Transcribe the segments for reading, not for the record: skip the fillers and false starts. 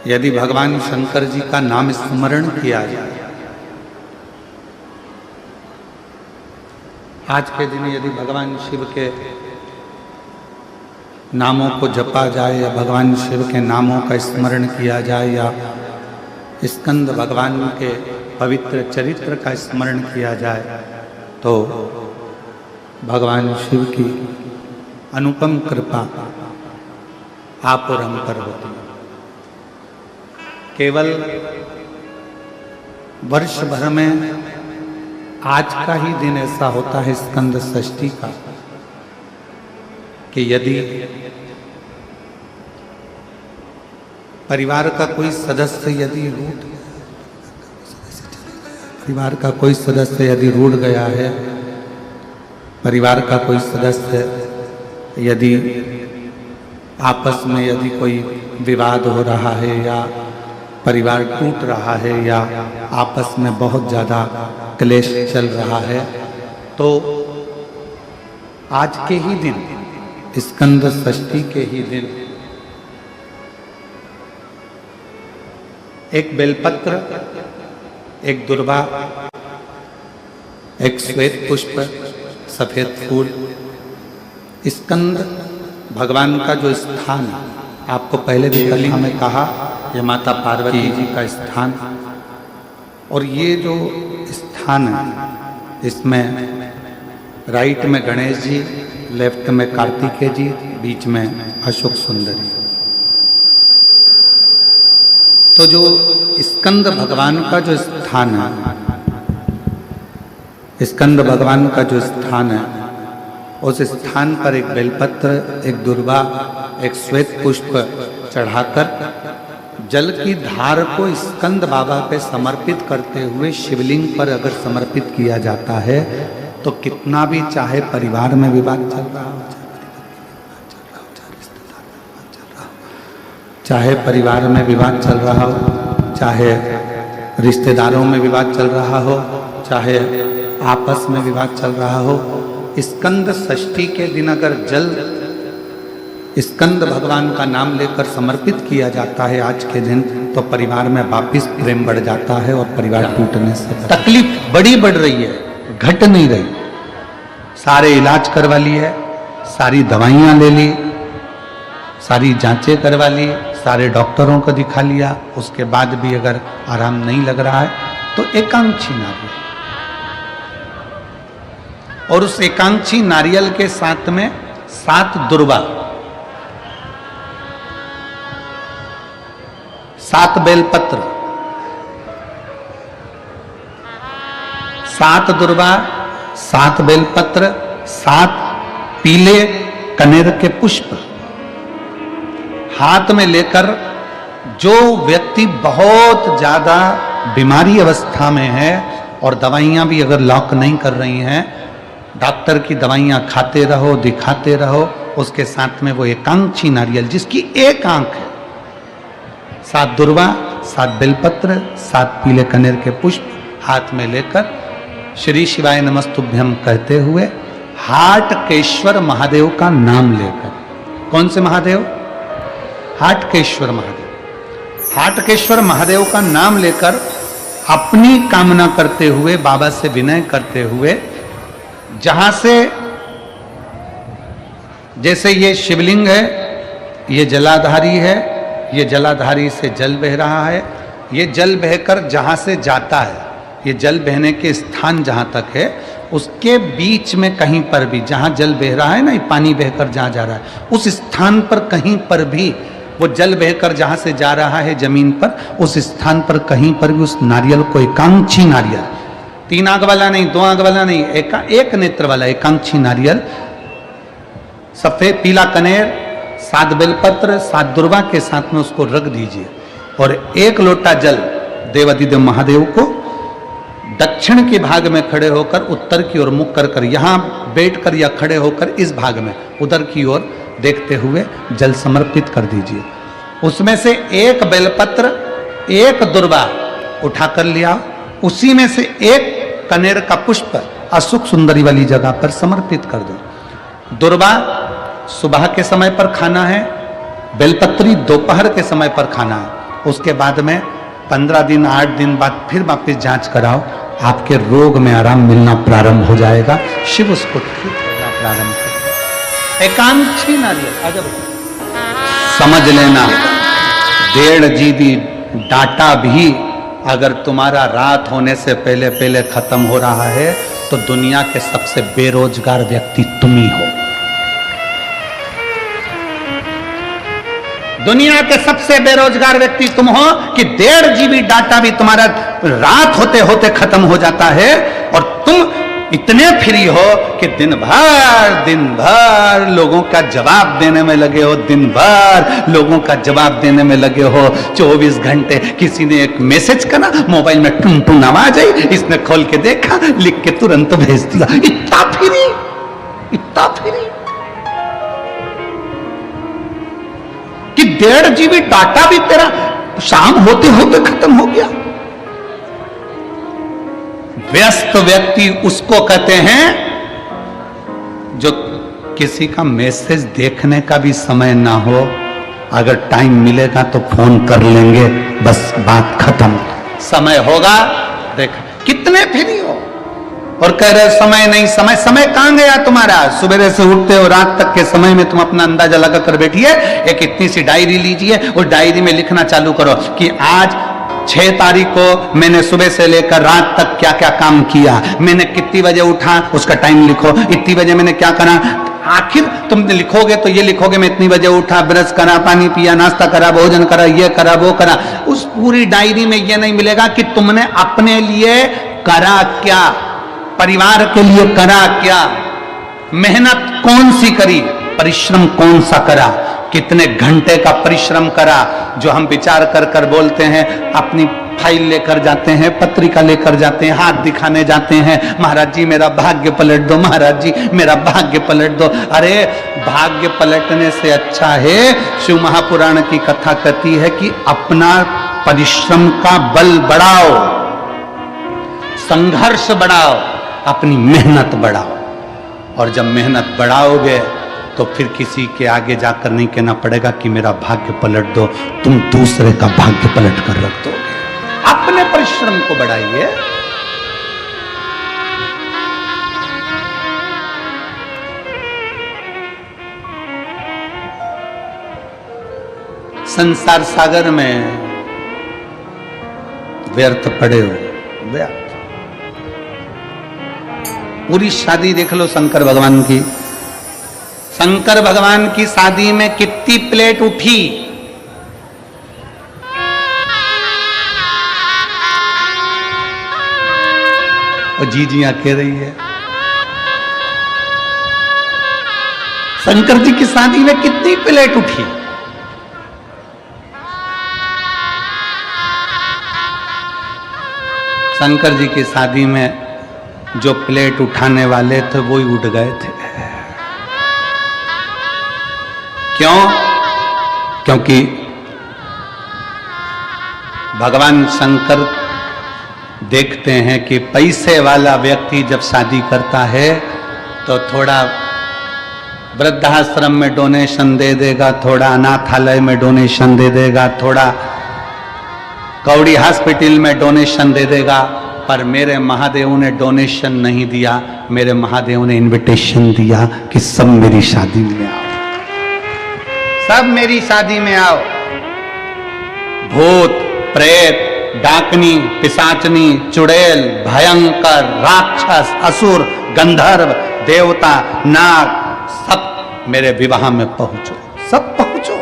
यदि भगवान शंकर जी का नाम स्मरण किया जाए, आज के दिन यदि भगवान शिव के नामों को जपा जाए या भगवान शिव के नामों का स्मरण किया जाए या स्कंद भगवान के पवित्र चरित्र का स्मरण किया जाए तो भगवान शिव की अनुपम कृपा आप और हम पर होती है। केवल वर्ष भर में आज का ही दिन ऐसा होता है स्कंद षष्ठी का कि यदि परिवार का कोई सदस्य यदि रूठ गया है, परिवार का कोई सदस्य यदि आपस में यदि कोई विवाद हो रहा है या परिवार टूट रहा है या आपस में बहुत ज़्यादा क्लेश चल रहा है, तो आज के ही दिन स्कंद षष्ठी के ही दिन एक बेलपत्र, एक दुर्वा, एक श्वेत पुष्प, सफेद फूल, स्कंद भगवान का जो स्थान आपको पहले भी कल हमें कहा, ये माता पार्वती जी का स्थान, और ये जो स्थान है इसमें राइट में गणेश जी, लेफ्ट में कार्तिकेय जी, बीच में अशोक सुंदरी। तो जो स्कंद भगवान का जो स्थान है, स्कंद भगवान का जो स्थान है, उस स्थान पर एक बेलपत्र, एक दुर्वा, एक श्वेत पुष्प चढ़ाकर जल की धार को स्कंद बाबा पे समर्पित करते हुए शिवलिंग पर अगर समर्पित किया जाता है तो कितना भी चाहे परिवार में विवाद चल रहा हो, चाहे परिवार में विवाद चल रहा हो, चाहे रिश्तेदारों में विवाद चल रहा हो, चाहे आपस में विवाद चल रहा हो, स्कंद षष्ठी के दिन अगर जल स्कंद भगवान का नाम लेकर समर्पित किया जाता है आज के दिन, तो परिवार में वापिस प्रेम बढ़ जाता है और परिवार टूटने से तकलीफ बड़ी बढ़ रही है, घट नहीं रही। सारे इलाज करवा लिए, सारी दवाइयां ले ली, सारी जांचें करवा ली, सारे डॉक्टरों को दिखा लिया, उसके बाद भी अगर आराम नहीं लग रहा है तो एकांक्षी नारियल, और उस एकांक्षी नारियल के साथ में 7 दुर्वा, 7 बेलपत्र, 7 दुर्वा, 7 बेलपत्र, 7 पीले कनेर के पुष्प हाथ में लेकर, जो व्यक्ति बहुत ज्यादा बीमारी अवस्था में है और दवाइयां भी अगर लॉक नहीं कर रही हैं, डॉक्टर की दवाइयां खाते रहो, दिखाते रहो, उसके साथ में वो एकांक्षी नारियल जिसकी एक आंख है, 7 दुर्वा, 7 बेलपत्र, 7 पीले कनेर के पुष्प हाथ में लेकर श्री शिवाय नमस्तुभ्यम कहते हुए हाटकेश्वर महादेव का नाम लेकर, कौन से महादेव? हाटकेश्वर महादेव। हाटकेश्वर महादेव का नाम लेकर अपनी कामना करते हुए, बाबा से विनय करते हुए, जहां से जैसे ये शिवलिंग है, ये जलाधारी है, ये जलाधारी से जल बह रहा है, ये जल बहकर जहां से जाता है, ये जल बहने के स्थान जहां तक है, उसके बीच में कहीं पर भी जहां जल बह रहा है ना, ये पानी बहकर जहां जा रहा है, उस स्थान पर कहीं पर भी वो जल बहकर जहां से जा रहा है जमीन पर, उस स्थान पर कहीं पर भी उस नारियल को, एकांक्षी नारियल, 3 आंख वाला नहीं, 2 आंख वाला नहीं, एक नेत्र वाला एकांक्षी नारियल, सफेद पीला कनेर, 7 बेलपत्र, 7 दुर्वा के साथ में उसको रख दीजिए और 1 लोटा जल देवाधिदेव महादेव को दक्षिण के भाग में खड़े होकर उत्तर की ओर मुख कर यहाँ बैठकर या खड़े होकर इस भाग में उधर की ओर देखते हुए जल समर्पित कर दीजिए। उसमें से 1 बेलपत्र, 1 दुर्वा उठा कर लिया, उसी में से 1 कनेर का पुष्प अशोक सुंदरी वाली जगह पर समर्पित कर दो। दुर्वा सुबह के समय पर खाना है, बेलपत्री दोपहर के समय पर खाना है, उसके बाद में 15 दिन 8 दिन बाद फिर वापस जांच कराओ, आपके रोग में आराम मिलना प्रारंभ हो जाएगा। शिव उसको ठीक करना प्रारंभ करेगा। एकांक्षी नारियल अजब समझ लेना, 1.5 GB डाटा भी अगर तुम्हारा रात होने से पहले पहले खत्म हो रहा है तो दुनिया के सबसे बेरोजगार व्यक्ति तुम ही हो। दुनिया के सबसे बेरोजगार व्यक्ति तुम हो कि 1.5 GB डाटा भी तुम्हारा रात होते होते खत्म हो जाता है और तुम इतने फ्री हो कि दिन भर लोगों का जवाब देने में लगे हो, दिन भर लोगों का जवाब देने में लगे हो। 24 घंटे किसी ने एक मैसेज करा, मोबाइल में टुन टुन आवाज आई, इसने खोल के देखा, लिख के तुरंत भेज दिया। इतना फ्री, इतना फ्री कि 1.5 GB डाटा भी तेरा शाम होते होते खत्म हो गया। व्यस्त व्यक्ति उसको कहते हैं जो किसी का मैसेज देखने का भी समय ना हो, अगर टाइम मिलेगा तो फोन कर लेंगे, बस बात खत्म। समय होगा देख कितने फ्री हो और कह रहे समय नहीं, समय कहां गया तुम्हारा? सुबह से उठते हो रात तक के समय में तुम अपना अंदाजा लगा कर बैठिए। एक इतनी सी डायरी लीजिए और डायरी में लिखना चालू करो कि आज 6 तारीख को मैंने सुबह से लेकर रात तक क्या क्या काम किया, मैंने कितनी बजे उठा उसका टाइम लिखो, इतनी बजे मैंने क्या करा। आखिर तुम लिखोगे तो ये लिखोगे मैं इतनी बजे उठा, ब्रश करा, पानी पिया, नाश्ता करा, भोजन करा, ये करा, वो करा। उस पूरी डायरी में ये नहीं मिलेगा कि तुमने अपने लिए करा क्या, परिवार के लिए करा क्या, मेहनत कौन सी करी, परिश्रम कौन सा करा, कितने घंटे का परिश्रम करा। जो हम विचार कर कर बोलते हैं, अपनी फाइल लेकर जाते हैं, पत्रिका लेकर जाते हैं, हाथ दिखाने जाते हैं, महाराज जी मेरा भाग्य पलट दो, महाराज जी मेरा भाग्य पलट दो। अरे भाग्य पलटने से अच्छा है, शिव महापुराण की कथा कहती है कि अपना परिश्रम का बल बढ़ाओ, संघर्ष बढ़ाओ, अपनी मेहनत बढ़ाओ। और जब मेहनत बढ़ाओगे तो फिर किसी के आगे जाकर नहीं कहना पड़ेगा कि मेरा भाग्य पलट दो, तुम दूसरे का भाग्य पलट कर रख दोगे। अपने परिश्रम को बढ़ाइए। संसार सागर में व्यर्थ पड़े हो, व्यर्थ। पूरी शादी देख लो शंकर भगवान की, शंकर भगवान की शादी में कितनी प्लेट उठी, और जीजियां कह रही है। शंकर जी की शादी में कितनी प्लेट उठी, शंकर जी की शादी में जो प्लेट उठाने वाले थे वो ही उठ गए थे। क्यों? क्योंकि भगवान शंकर देखते हैं कि पैसे वाला व्यक्ति जब शादी करता है तो थोड़ा वृद्धाश्रम में डोनेशन दे देगा, थोड़ा अनाथालय में डोनेशन दे देगा, थोड़ा कौड़ी हॉस्पिटल में डोनेशन दे देगा। पर मेरे महादेव ने डोनेशन नहीं दिया, मेरे महादेव ने इनविटेशन दिया कि सब मेरी शादी में आओ, सब मेरी शादी में आओ। भूत, प्रेत, डाकनी, पिशाचनी, चुड़ैल, भयंकर, राक्षस, असुर, गंधर्व, देवता, नाग, सब मेरे विवाह में पहुंचो, सब पहुंचो।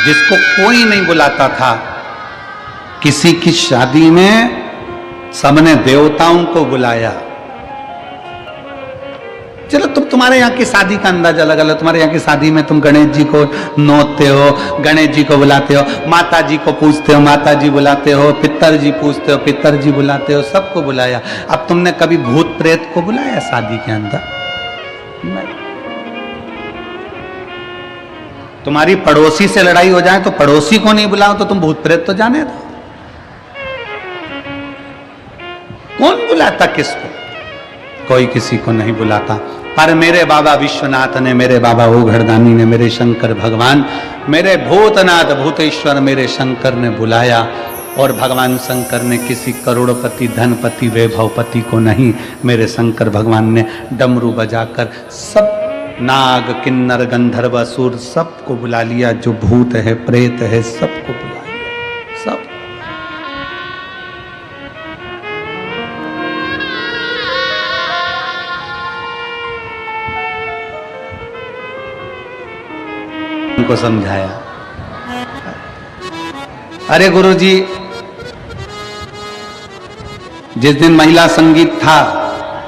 जिसको कोई नहीं बुलाता था, किसी की शादी में सबने देवताओं को बुलाया। चलो तुम्हारे यहाँ की शादी का अंदाजा लगा लो। तुम्हारे यहाँ की शादी में तुम गणेश जी को नोते हो, गणेश जी को बुलाते हो, माता जी को पूछते हो, माता जी बुलाते हो, पितर जी पूछते हो, पितर जी बुलाते हो, सबको बुलाया। अब तुमने कभी भूत प्रेत को बुलाया शादी के अंदर? नहीं। तुम्हारी पड़ोसी से लड़ाई हो जाए तो पड़ोसी को नहीं बुलाओ तो तुम भूत प्रेत तो जाने दो। कौन बुलाता किसको? कोई किसी को नहीं बुलाता। पर मेरे बाबा विश्वनाथ ने, मेरे बाबा ओघड़दानी ने, मेरे शंकर भगवान, मेरे भूतनाथ भूतेश्वर मेरे शंकर ने बुलाया। और भगवान शंकर ने किसी करोड़पति धनपति वैभवपति को नहीं, मेरे शंकर भगवान ने डमरू बजाकर सब नाग किन्नर गंधर्व असुर सबको बुला लिया। जो भूत है प्रेत है सबको बुला लिया, सब। उनको समझाया। अरे गुरुजी, जिस दिन महिला संगीत था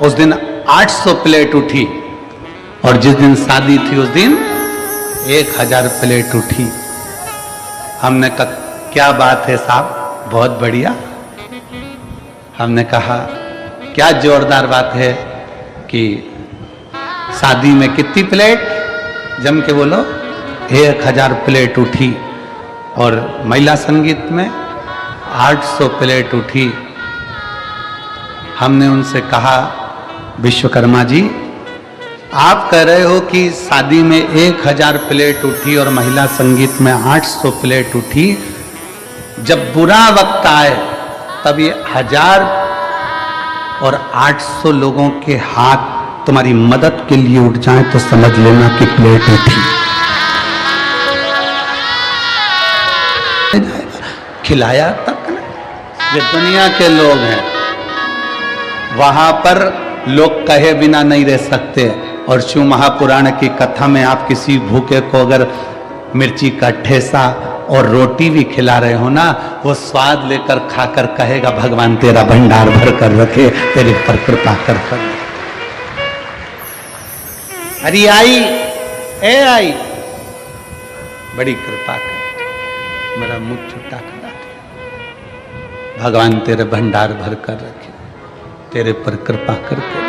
उस दिन 800 प्लेट उठी, और जिस दिन शादी थी उस दिन 1000 प्लेट उठी। हमने कहा क्या बात है साहब, बहुत बढ़िया। हमने कहा क्या जोरदार बात है कि शादी में कितनी प्लेट, जम के बोलो, 1000 प्लेट उठी, और महिला संगीत में 800 प्लेट उठी। हमने उनसे कहा विश्वकर्मा जी, आप कह रहे हो कि शादी में 1000 प्लेट उठी और महिला संगीत में 800 प्लेट उठी, जब बुरा वक्त आए तब ये 1000 और 800 लोगों के हाथ तुम्हारी मदद के लिए उठ जाएं तो समझ लेना कि प्लेट उठी। खिलाया तक न, ये दुनिया के लोग हैं, वहां पर लोग कहे बिना नहीं रह सकते। और शिव महापुराण की कथा में आप किसी भूखे को अगर मिर्ची का ठेसा और रोटी भी खिला रहे हो ना, वो स्वाद लेकर खाकर कहेगा भगवान तेरा भंडार भर कर रखे, तेरे पर कृपा कर। अरे आई, ए आई, बड़ी कृपा कर, मेरा मुंह छुट्टा करा दिया। भगवान तेरे भंडार भर कर रखे, तेरे पर कृपा करके रखे।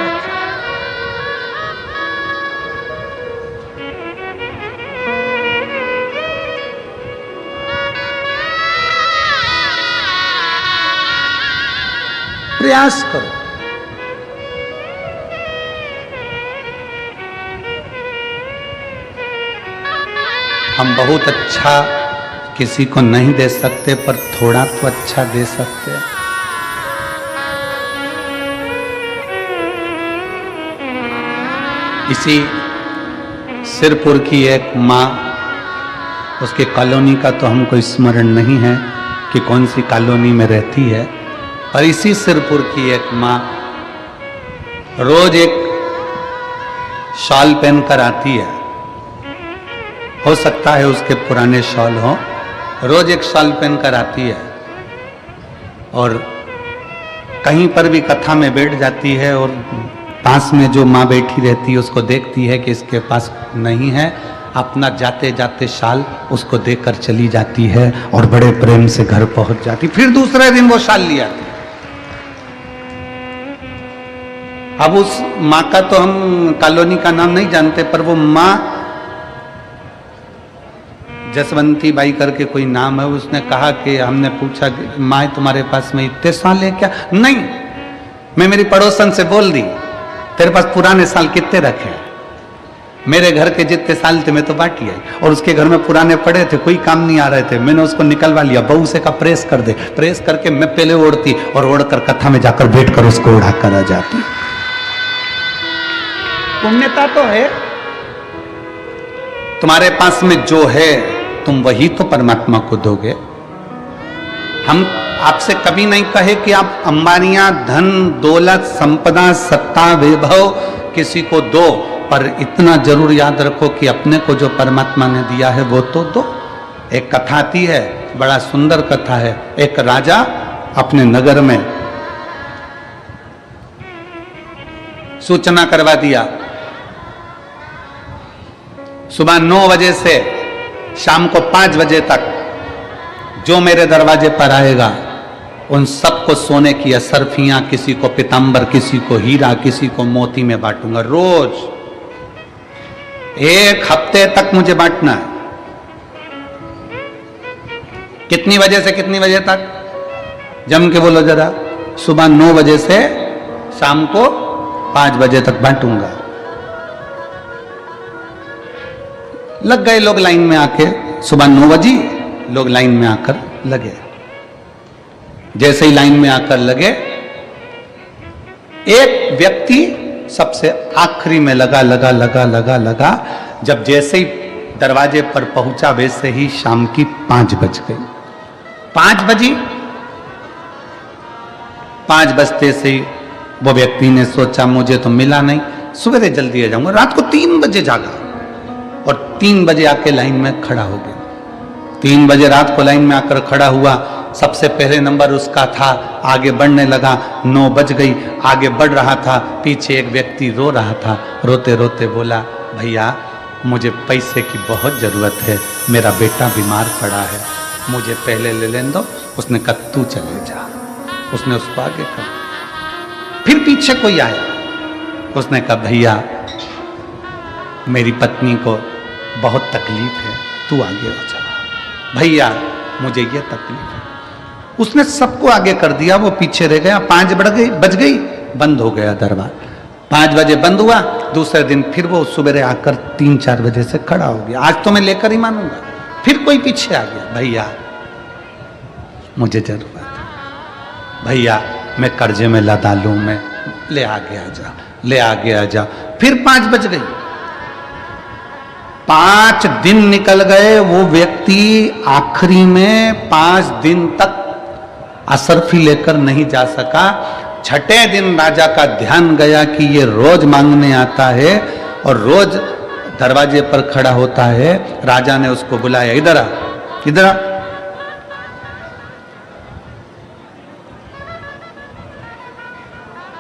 प्रयास करो। हम बहुत अच्छा किसी को नहीं दे सकते, पर थोड़ा तो अच्छा दे सकते हैं। इसी सिरपुर की एक माँ, उसके कॉलोनी का तो हमको स्मरण नहीं है कि कौन सी कॉलोनी में रहती है, और इसी सिरपुर की एक माँ रोज एक शॉल पहनकर आती है। हो सकता है उसके पुराने शॉल हो, रोज एक शॉल पहनकर आती है, और कहीं पर भी कथा में बैठ जाती है, और पास में जो माँ बैठी रहती है उसको देखती है कि इसके पास नहीं है, अपना जाते जाते शाल उसको देकर चली जाती है, और बड़े प्रेम से घर पहुंच जाती। फिर दूसरे दिन वो शाल ले आती। अब उस माँ का तो हम कॉलोनी का नाम नहीं जानते, पर वो माँ जसवंती बाई करके कोई नाम है, उसने कहा कि हमने पूछा माँ तुम्हारे पास में इतने साल है क्या? नहीं, मैं मेरी पड़ोसन से बोल दी तेरे पास पुराने साल कितने रखे? मेरे घर के जितने साल थे मैं तो बाटी आई, और उसके घर में पुराने पड़े थे, कोई काम नहीं आ रहे थे, मैंने उसको निकलवा लिया। बहू से का प्रेस कर दे, प्रेस करके मैं पहले ओढ़ती और ओढ़कर कथा में जाकर बैठ कर उसको उड़ा कर आ जाती। पुण्यता तो है, तुम्हारे पास में जो है तुम वही तो परमात्मा को दोगे। हम आपसे कभी नहीं कहे कि आप अंबानियां, धन दौलत संपदा सत्ता वैभव किसी को दो, पर इतना जरूर याद रखो कि अपने को जो परमात्मा ने दिया है वो तो दो। एक कथा आती है, बड़ा सुंदर कथा है। एक राजा अपने नगर में सूचना करवा दिया, सुबह 9 बजे से शाम को 5 बजे तक जो मेरे दरवाजे पर आएगा उन सबको सोने की असरफियां, किसी को पीतांबर, किसी को हीरा, किसी को मोती में बांटूंगा। रोज 1 हफ्ते तक मुझे बांटना है। कितनी बजे से कितनी बजे तक? जम के बोलो जरा। सुबह 9 बजे से शाम को 5 बजे तक बांटूंगा। लग गए लोग लाइन में आके, सुबह 9 बजे लोग लाइन में आकर लगे। जैसे ही लाइन में आकर लगे, एक व्यक्ति सबसे आखिरी में लगा। जब जैसे ही दरवाजे पर पहुंचा, वैसे ही शाम की 5 बज गई। 5 बजी, 5 बजते से ही वो व्यक्ति ने सोचा मुझे तो मिला नहीं, सवेरे जल्दी आ जाऊंगा। रात को 3 बजे जागा और 3 बजे आके लाइन में खड़ा हो गया। 3 बजे रात को लाइन में आकर खड़ा हुआ। सबसे पहले नंबर उसका था, आगे बढ़ने लगा। 9 बज गई, आगे बढ़ रहा था। पीछे एक व्यक्ति रो रहा था। रोते रोते बोला, भैया मुझे पैसे की बहुत ज़रूरत है, मेरा बेटा बीमार पड़ा है, मुझे पहले ले लेने दो। उसने कहा तू चले जा। उसने उसको आगे कर। फिर पीछे कोई आया, उसने कहा भैया मेरी पत्नी को बहुत तकलीफ है, तू आगे हो जा। भैया मुझे ये तकलीफ है। उसने सबको आगे कर दिया, वो पीछे रह गया। 5 बज गई, बंद हो गया दरबार। 5 बजे बंद हुआ। दूसरे दिन फिर वो सुबह आकर 3-4 बजे से खड़ा हो गया। आज तो मैं लेकर ही मानूंगा। फिर कोई पीछे आ गया, भैया मुझे जरूरत है, भैया मैं कर्जे में लदा लूं, मैं ले आगे आ जा। फिर 5 बज गई। 5 दिन निकल गए। वो व्यक्ति आखिरी में 5 दिन तक असरफी लेकर नहीं जा सका। 6ठे दिन राजा का ध्यान गया कि ये रोज मांगने आता है और रोज दरवाजे पर खड़ा होता है। राजा ने उसको बुलाया, इधर आ।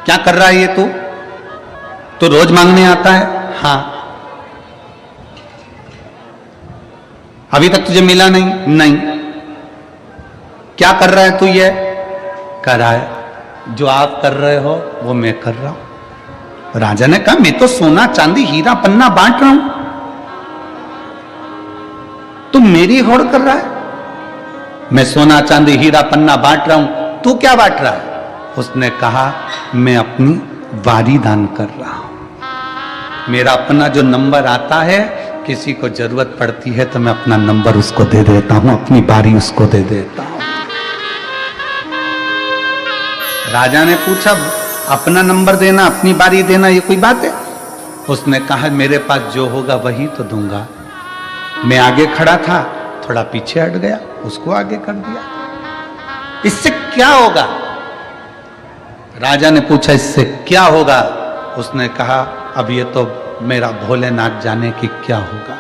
क्या कर रहा है ये तू? तो रोज मांगने आता है? हाँ। अभी तक तुझे मिला नहीं। क्या कर रहा है तू? ये कर रहा है जो आप कर रहे हो वो मैं कर रहा हूं। राजा ने कहा मैं तो सोना चांदी हीरा पन्ना बांट रहा हूं, तू मेरी होड़ कर रहा है। मैं सोना चांदी हीरा पन्ना बांट रहा हूं, तू क्या बांट रहा है? उसने कहा मैं अपनी वारी दान कर रहा हूं। मेरा अपना जो नंबर आता है, किसी को जरूरत पड़ती है तो मैं अपना नंबर उसको दे देता हूं, अपनी बारी उसको दे देता हूं। राजा ने पूछा अपना नंबर देना, अपनी बारी देना, ये कोई बात है? उसने कहा मेरे पास जो होगा वही तो दूंगा। मैं आगे खड़ा था, थोड़ा पीछे हट गया, उसको आगे कर दिया। इससे क्या होगा? राजा ने पूछा इससे क्या होगा? उसने कहा अब ये तो मेरा भोलेनाथ जाने कि क्या होगा।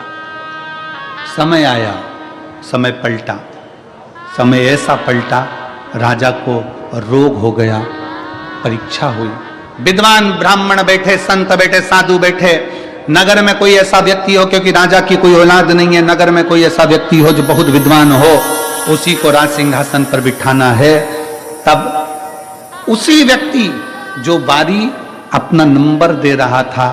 समय आया, समय पलटा। समय ऐसा पलटा, राजा को रोग हो गया, परीक्षा हुई। विद्वान ब्राह्मण बैठे, संत बैठे, साधु बैठे। नगर में कोई ऐसा व्यक्ति हो, क्योंकि राजा की कोई औलाद नहीं है, नगर में कोई ऐसा व्यक्ति हो जो बहुत विद्वान हो, उसी को राज सिंहासन पर बिठाना है। तब उसी व्यक्ति जो बारी अपना नंबर दे रहा था,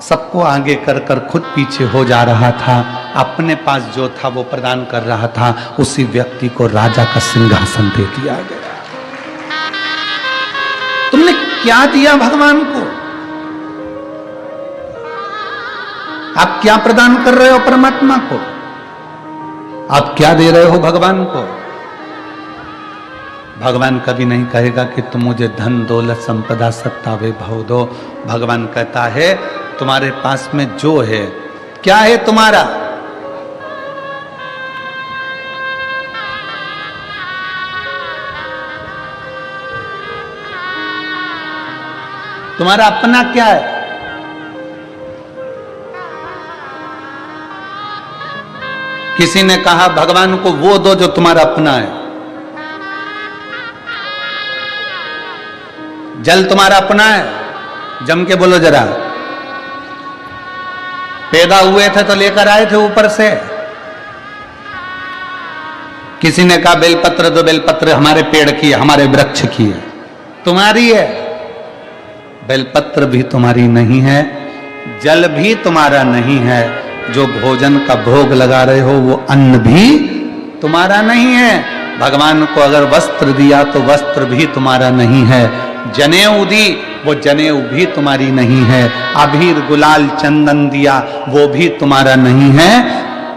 सबको आगे कर कर खुद पीछे हो जा रहा था, अपने पास जो था वो प्रदान कर रहा था, उसी व्यक्ति को राजा का सिंहासन दे दिया गया। तुमने क्या दिया भगवान को? आप क्या प्रदान कर रहे हो परमात्मा को? आप क्या दे रहे हो भगवान को? भगवान कभी नहीं कहेगा कि तुम मुझे धन दौलत संपदा सत्ता वैभव दो। भगवान कहता है तुम्हारे पास में जो है, क्या है तुम्हारा? तुम्हारा अपना क्या है? किसी ने कहा भगवान को वो दो जो तुम्हारा अपना है। जल तुम्हारा अपना है? जम के बोलो जरा। पैदा हुए थे तो लेकर आए थे ऊपर से। किसी ने कहा बेलपत्र दो, बेलपत्र हमारे पेड़ की है, हमारे वृक्ष की है। तुम्हारी है? बेलपत्र भी तुम्हारी नहीं है, जल भी तुम्हारा नहीं है, जो भोजन का भोग लगा रहे हो वो अन्न भी तुम्हारा नहीं है। भगवान को अगर वस्त्र दिया तो वस्त्र भी तुम्हारा नहीं है। जनेऊ दी वो जनेऊ भी तुम्हारी नहीं है, अबीर गुलाल चंदन दिया वो भी तुम्हारा नहीं है।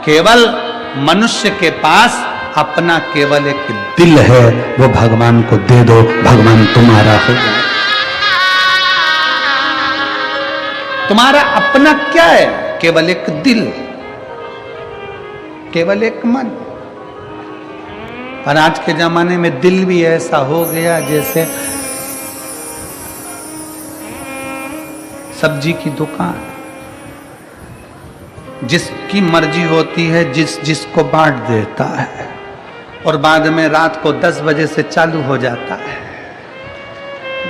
केवल मनुष्य के पास अपना केवल एक दिल है, वो भगवान को दे दो, भगवान तुम्हारा हो जाए। तुम्हारा अपना क्या है? केवल एक दिल, केवल एक मन। और आज के जमाने में दिल भी ऐसा हो गया जैसे सब्जी की दुकान, जिसकी मर्जी होती है जिसको बांट देता है, और बाद में रात को 10 बजे से चालू हो जाता है।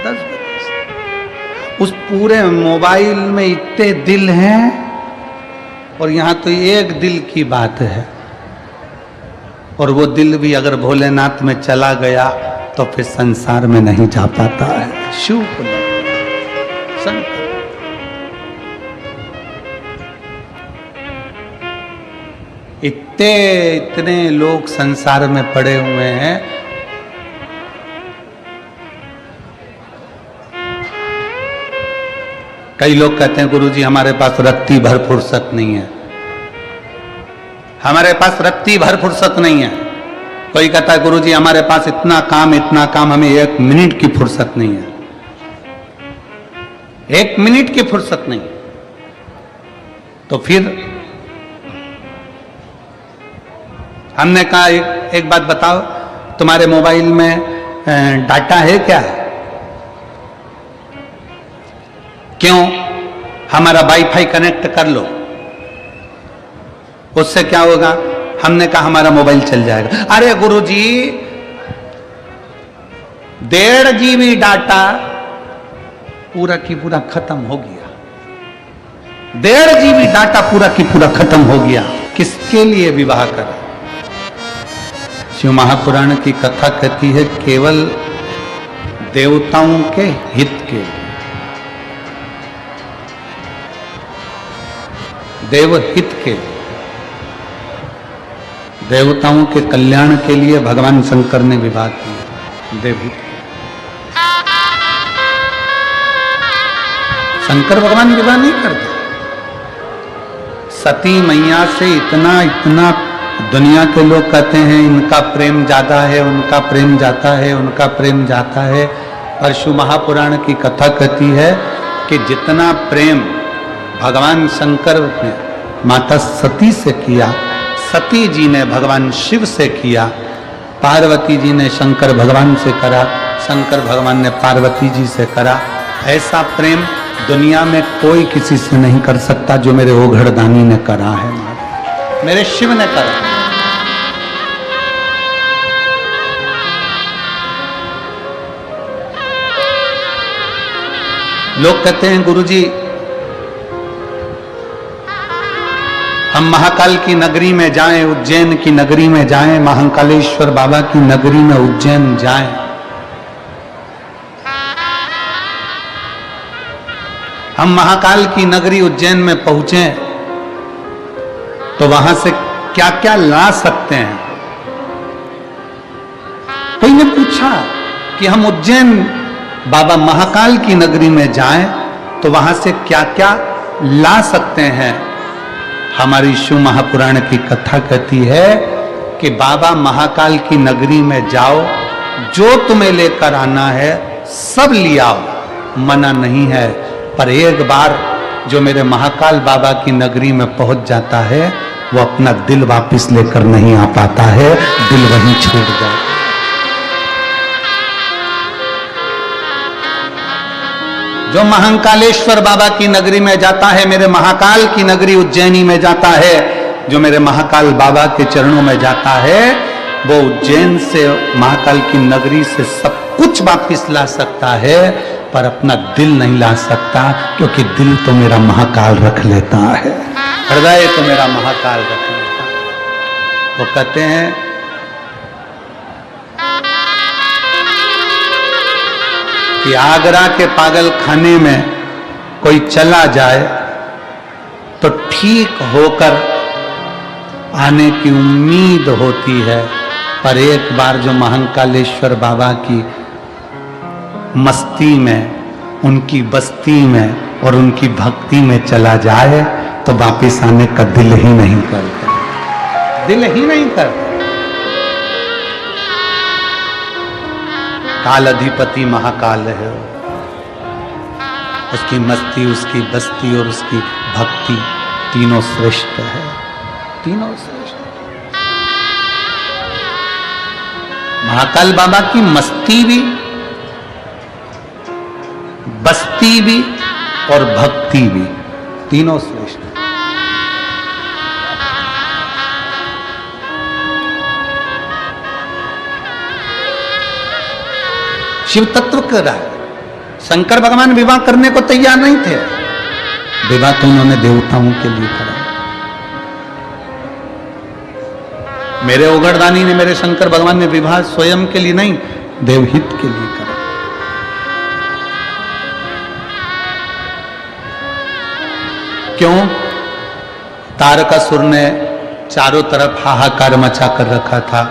10 बजे से उस पूरे मोबाइल में इतने दिल हैं, और यहां तो एक दिल की बात है, और वो दिल भी अगर भोलेनाथ में चला गया तो फिर संसार में नहीं जा पाता है। शिव शंकर इतने लोग संसार में पड़े हुए हैं। कई लोग कहते हैं गुरुजी हमारे पास रत्ती भर फुर्सत नहीं है, हमारे पास रत्ती भर फुर्सत नहीं है। कोई कहता है गुरुजी हमारे पास इतना काम, हमें 1 मिनट की फुर्सत नहीं है, 1 मिनट की फुर्सत नहीं। तो फिर हमने कहा एक बात बताओ, तुम्हारे मोबाइल में डाटा है क्या? क्यों? हमारा वाईफाई कनेक्ट कर लो, उससे क्या होगा? हमने कहा हमारा मोबाइल चल जाएगा। अरे गुरुजी 1.5 GB डाटा पूरा की पूरा खत्म हो गया, 1.5 GB डाटा पूरा की पूरा खत्म हो गया। किसके लिए विवाह करा? शिव महापुराण की कथा कहती है केवल देवताओं के हित के लिए, देवहित के लिए, देवताओं के कल्याण के लिए भगवान शंकर ने विवाह किया। देवहित शंकर भगवान विवाह नहीं करते। सती मैया से इतना दुनिया के लोग कहते हैं इनका प्रेम ज्यादा है, उनका प्रेम जाता है, उनका प्रेम जाता है। और शिव महापुराण की कथा कहती है कि जितना प्रेम भगवान शंकर ने माता सती से किया, सती जी ने भगवान शिव से किया, पार्वती जी ने शंकर भगवान से करा, शंकर भगवान ने पार्वती जी से करा, ऐसा प्रेम दुनिया में कोई किसी से नहीं कर सकता जो मेरे ओघड़दानी ने करा है, मेरे शिव ने करा। लोग कहते हैं गुरुजी हम महाकाल की नगरी में जाएं, उज्जैन की नगरी में जाएं, महाकालेश्वर बाबा की नगरी में उज्जैन जाएं। हम महाकाल की नगरी उज्जैन में पहुंचे तो वहां से क्या क्या ला सकते हैं? कोई ने पूछा कि हम उज्जैन बाबा महाकाल की नगरी में जाएं तो वहां से क्या क्या ला सकते हैं? हमारी शिव महापुराण की कथा कहती है कि बाबा महाकाल की नगरी में जाओ, जो तुम्हें लेकर आना है सब ले आओ, मना नहीं है। पर एक बार जो मेरे महाकाल बाबा की नगरी में पहुंच जाता है वो अपना दिल वापस लेकर नहीं आ पाता है, दिल वहीं छूट जाता है। जो महाकालेश्वर बाबा की नगरी में जाता है, मेरे महाकाल की नगरी उज्जैनी में जाता है, जो मेरे महाकाल बाबा के चरणों में जाता है, वो उज्जैन से महाकाल की नगरी से सब कुछ वापिस ला सकता है, पर अपना दिल नहीं ला सकता, क्योंकि दिल तो मेरा महाकाल रख लेता है, हृदय तो मेरा महाकाल रख लेता है। वो कहते हैं कि आगरा के पागल खाने में कोई चला जाए तो ठीक होकर आने की उम्मीद होती है, पर एक बार जो महाकालेश्वर बाबा की मस्ती में उनकी बस्ती में और उनकी भक्ति में चला जाए तो वापिस आने का दिल ही नहीं करता, दिल ही नहीं करता। काल अधिपति महाकाल है, उसकी मस्ती, उसकी बस्ती और उसकी भक्ति तीनों श्रेष्ठ है, तीनों श्रेष्ठ। महाकाल बाबा की मस्ती भी, बस्ती भी और भक्ति भी तीनों श्रेष्ठ। शिव तत्व कर रहा है। शंकर भगवान विवाह करने को तैयार नहीं थे, विवाह तो उन्होंने देवताओं के लिए करा। मेरे ओगरदानी ने, मेरे शंकर भगवान ने विवाह स्वयं के लिए नहीं, देवहित के लिए करा। क्यों? तारकासुर ने चारों तरफ हाहाकार मचा कर रखा था,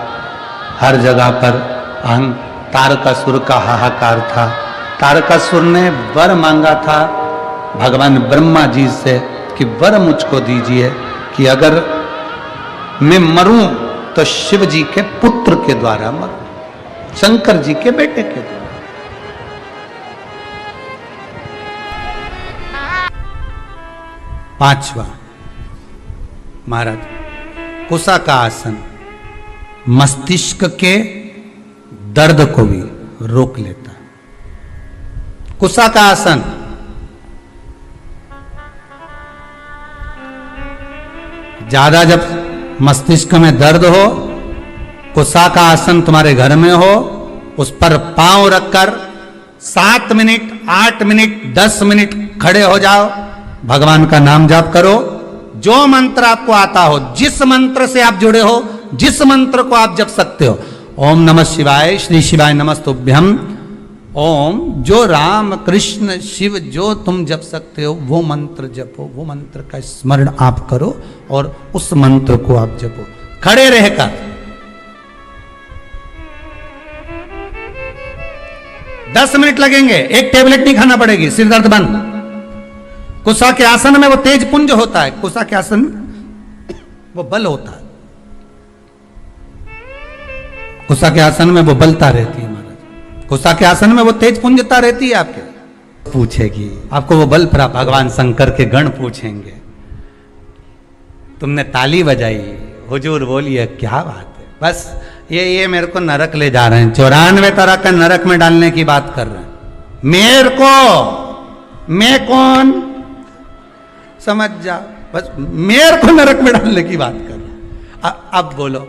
हर जगह पर तारकासुर का हाहाकार था। तारकासुर ने वर मांगा था भगवान ब्रह्मा जी से कि वर मुझको दीजिए कि अगर मैं मरूं तो शिव जी के पुत्र के द्वारा मरूं, शंकर जी के बेटे के द्वारा। पांचवा, महाराज, कुसा का आसन मस्तिष्क के दर्द को भी रोक लेता है। कुसा का आसन, ज्यादा जब मस्तिष्क में दर्द हो, कुसा का आसन तुम्हारे घर में हो, उस पर पांव रखकर 7 मिनट, 8 मिनट, 10 मिनट खड़े हो जाओ, भगवान का नाम जाप करो। जो मंत्र आपको आता हो, जिस मंत्र से आप जुड़े हो, जिस मंत्र को आप जप सकते हो, ओम नमः शिवाय, श्री शिवाय नमस्तुभ्यम, ओम, जो राम कृष्ण शिव जो तुम जप सकते हो वो मंत्र जपो, वो मंत्र का स्मरण आप करो और उस मंत्र को आप जपो खड़े रहकर। 10 मिनट लगेंगे, एक टेबलेट नहीं खाना पड़ेगी, सिर दर्द बंद। कुसा के आसन में वो तेज पुंज होता है, कुसा के आसन में वो बल होता है, कुसा के आसन में वो बलता रहती है महाराज, कुसा के आसन में वो तेज पुंजता रहती है। आपके पूछेगी, आपको वो बल प्राप्त, भगवान शंकर के गण पूछेंगे, तुमने ताली बजाई, हुजूर बोलिए क्या बात है, बस ये मेरे को नरक ले जा रहे हैं, 94 तरह का नरक में डालने की बात कर रहे हैं मेरे को, मैं कौन समझ जा, बस मेरे को नरक में डालने की बात कर रहे। अब बोलो।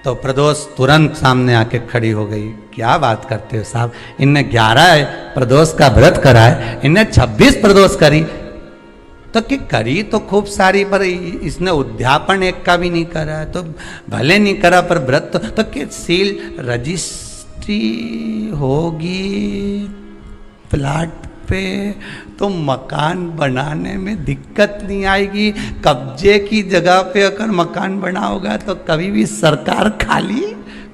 तो प्रदोष तुरंत सामने आके खड़ी हो गई, क्या बात करते हो साहब, इनने 11 प्रदोष का व्रत करा है, इनने 26 प्रदोष करी, तो कि करी तो खूब सारी, पर इसने उद्यापन एक का भी नहीं करा है, तो भले नहीं करा पर व्रत तो कि सील रजिस्ट्री होगी प्लाट पे तो मकान बनाने में दिक्कत नहीं आएगी, कब्जे की जगह पे अगर मकान बना होगा तो कभी भी सरकार खाली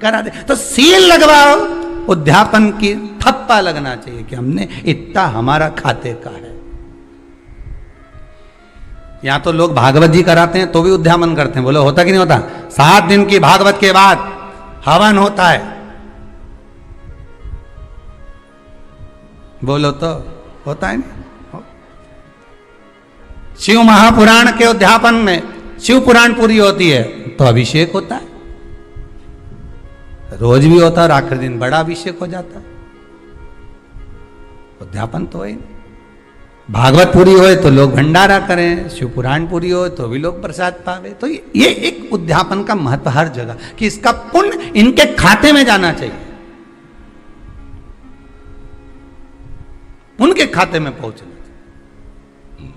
करा दे, तो सील लगवाओ, उद्यापन की थप्पा लगना चाहिए कि हमने इतना हमारा खाते का है। यहां तो लोग भागवत जी कराते हैं तो भी उद्यापन करते हैं, बोलो होता कि नहीं होता? 7 दिन की भागवत के बाद हवन होता है, बोलो तो होता है नहीं? शिव महापुराण के उद्यापन में शिव पुराण पूरी होती है तो अभिषेक होता है, रोज भी होता है और आखिरी दिन बड़ा अभिषेक हो जाता है, उद्यापन तो है नहीं। भागवत पूरी होए तो लोग भंडारा करें, शिव पुराण पूरी हो तो भी लोग प्रसाद पावे, तो ये एक उद्यापन का महत्व हर जगह कि इसका पुण्य इनके खाते में जाना चाहिए, उनके खाते में पहुंचना चाहिए।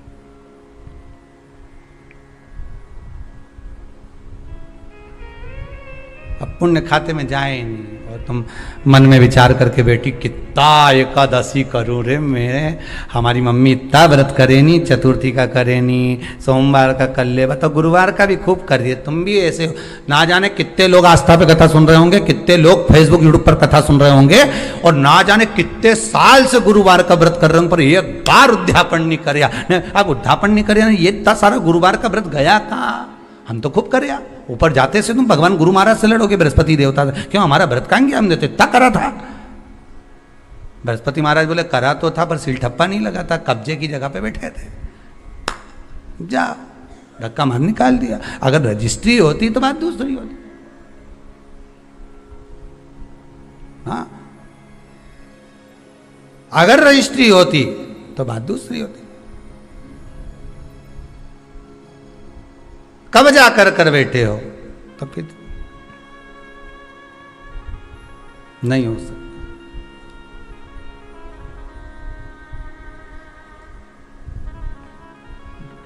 अब पुण्य खाते में जाए नहीं और तुम मन में विचार करके बेटी कितना एकादशी करूँ रे, मेरे हमारी मम्मी इतना व्रत करे नहीं, चतुर्थी का करे नहीं, सोमवार का कर ले, बताओ गुरुवार का भी खूब कर दिए। तुम भी ऐसे हो, ना जाने कितने लोग आस्था पे कथा सुन रहे होंगे, कितने लोग फेसबुक यूट्यूब पर कथा सुन रहे होंगे, और ना जाने कितने साल से गुरुवार का व्रत कर रहे होंगे, पर एक बार उद्यापन नहीं कर। अब उद्यापन नहीं कर, ये इतना सारा गुरुवार का व्रत गया कहाँ? हम तो खूब कर। ऊपर जाते से तुम भगवान गुरु महाराज से लड़ोगे, बृहस्पति देवता से, क्यों हमारा व्रत कहाँ गया? हमने तो इतना करा था। बृहस्पति महाराज बोले करा तो था, पर सिल ठप्पा नहीं लगा था, कब्जे की जगह पे बैठे थे, जा धक्का मार निकाल दिया। अगर रजिस्ट्री होती तो बात दूसरी होती। हाँ, अगर रजिस्ट्री होती तो बात दूसरी होती। कब जाकर कर बैठे हो, तो फिर नहीं हो सकता।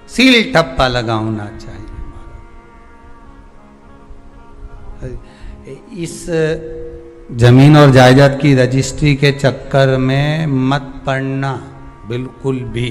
सील ठप्पा लगाना चाहिए। इस जमीन और जायदाद की रजिस्ट्री के चक्कर में मत पड़ना बिल्कुल भी।